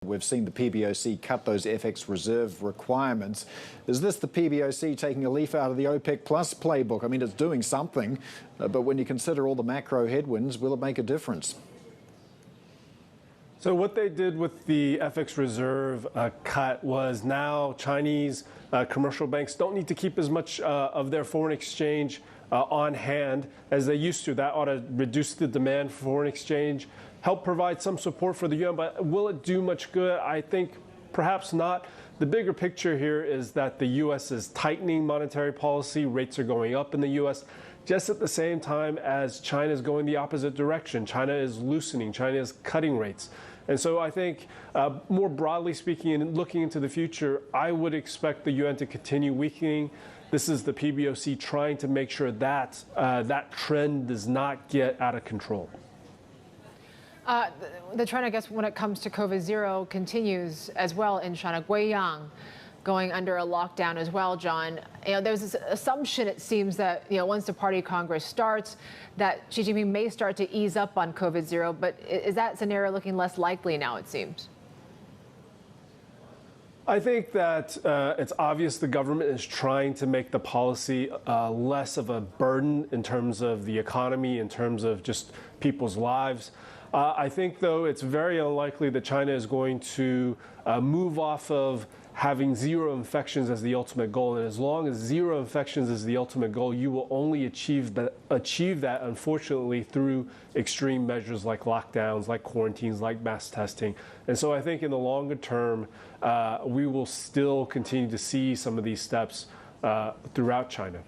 We've seen the PBOC cut those FX reserve requirements. Is this the PBOC taking a leaf out of the OPEC Plus playbook? I mean, it's doing something, but when you consider all the macro headwinds, will it make a difference? So what they did with the FX reserve cut was now Chinese commercial banks don't need to keep as much of their foreign exchange on hand as they used to. That ought to reduce the demand for foreign exchange, help provide some support for the yuan, but will it do much good? I think perhaps not. The bigger picture here is that the U.S. is tightening monetary policy. Rates are going up in the U.S. just at the same time as China is going the opposite direction. China is loosening. China is cutting rates. And so I think more broadly speaking and looking into the future, I would expect the yuan to continue weakening. This is the PBOC trying to make sure that that trend does not get out of control. The trend, I guess, when it comes to COVID-0 continues as well in China. Guiyang going under a lockdown as well, John. There's this assumption, it seems, that once the Party Congress starts, that Xi Jinping may start to ease up on COVID-0. But is that scenario looking less likely now, it seems? I think that it's obvious the government is trying to make the policy less of a burden in terms of the economy, in terms of just people's lives. I think, though, it's very unlikely that China is going to move off of having zero infections as the ultimate goal. And as long as zero infections is the ultimate goal, you will only achieve that, unfortunately, through extreme measures like lockdowns, like quarantines, like mass testing. And so I think in the longer term, we will still continue to see some of these steps throughout China.